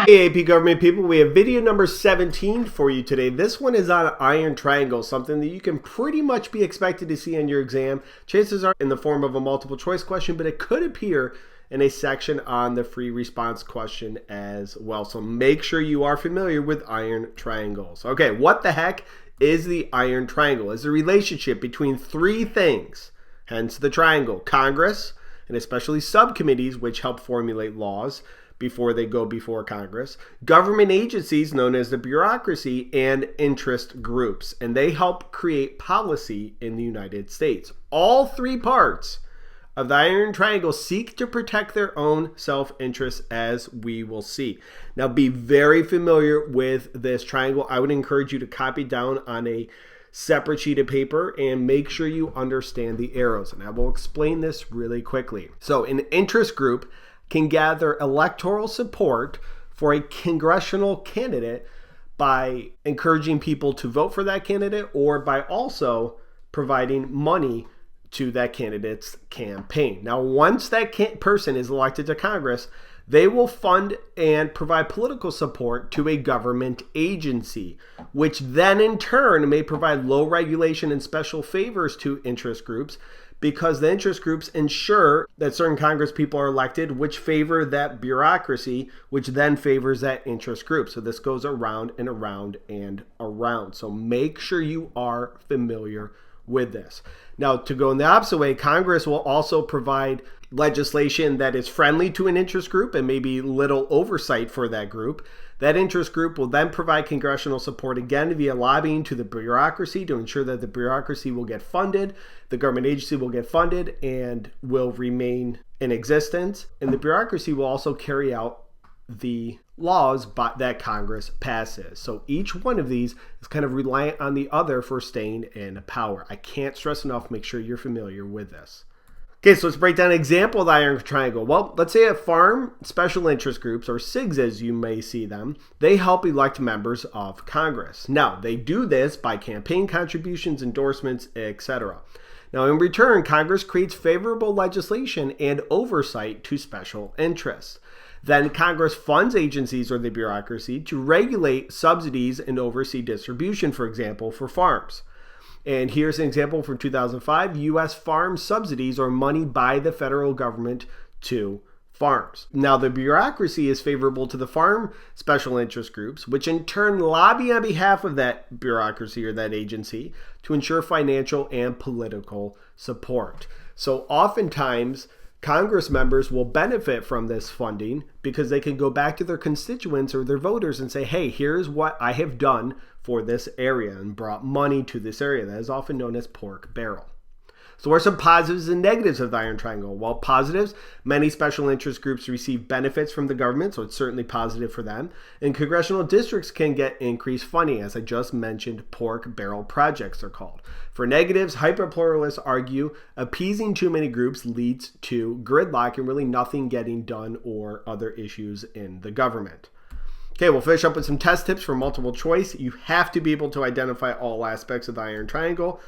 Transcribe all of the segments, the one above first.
Hey AP government people, we have video number 17 for you today. This one is on iron triangle, something that you can pretty much be expected to see on your exam. Chances are in the form of a multiple choice question, but it could appear in a section on the free response question as well. So make sure you are familiar with iron triangles. Okay, what the heck is the iron triangle? It's a relationship between three things, hence the triangle: Congress, and especially subcommittees, which help formulate laws before they go before Congress, government agencies known as the bureaucracy, and interest groups. And they help create policy in the United States. All three parts of the iron triangle seek to protect their own self-interest, as we will see. Now, be very familiar with this triangle. I would encourage you to copy down on a separate sheet of paper and make sure you understand the arrows. And I will explain this really quickly. So an interest group can gather electoral support for a congressional candidate by encouraging people to vote for that candidate, or by also providing money to that candidate's campaign. Now, once that person is elected to Congress, they will fund and provide political support to a government agency, which then in turn may provide low regulation and special favors to interest groups, because the interest groups ensure that certain Congress people are elected, which favor that bureaucracy, which then favors that interest group. So this goes around and around and around. So make sure you are familiar with this. Now, to go in the opposite way, Congress will also provide legislation that is friendly to an interest group and maybe little oversight for that group. That interest group will then provide congressional support again via lobbying to the bureaucracy to ensure that the bureaucracy will get funded, the government agency will get funded and will remain in existence. And the bureaucracy will also carry out the laws that Congress passes. So each one of these is kind of reliant on the other for staying in power. I can't stress enough, make sure you're familiar with this. Okay, so let's break down an example of the iron triangle. Well, let's say a farm special interest groups, or SIGs as you may see them, they help elect members of Congress. Now, they do this by campaign contributions, endorsements, etc. Now, in return, Congress creates favorable legislation and oversight to special interests. Then Congress funds agencies or the bureaucracy to regulate subsidies and oversee distribution, for example, for farms. And here's an example from 2005, U.S. farm subsidies, or money by the federal government to farms. Now, the bureaucracy is favorable to the farm special interest groups, which in turn lobby on behalf of that bureaucracy or that agency to ensure financial and political support. So oftentimes, Congress members will benefit from this funding because they can go back to their constituents or their voters and say, hey, here's what I have done for this area and brought money to this area. That is often known as pork barrel. So what are some positives and negatives of the iron triangle? Well, positives, many special interest groups receive benefits from the government, so it's certainly positive for them. And congressional districts can get increased funding, as I just mentioned, pork barrel projects are called. For negatives, hyperpluralists argue appeasing too many groups leads to gridlock and really nothing getting done or other issues in the government. Okay, we'll finish up with some test tips for multiple choice. You have to be able to identify all aspects of the iron triangle.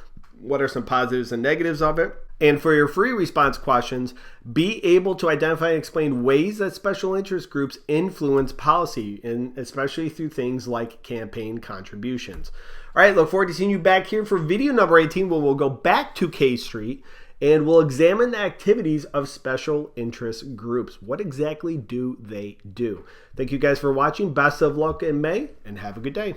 What are some positives and negatives of it? And for your free response questions, be able to identify and explain ways that special interest groups influence policy, and especially through things like campaign contributions. All right, look forward to seeing you back here for video number 18, where we'll go back to K Street and we'll examine the activities of special interest groups. What exactly do they do? Thank you guys for watching. Best of luck in May, and have a good day.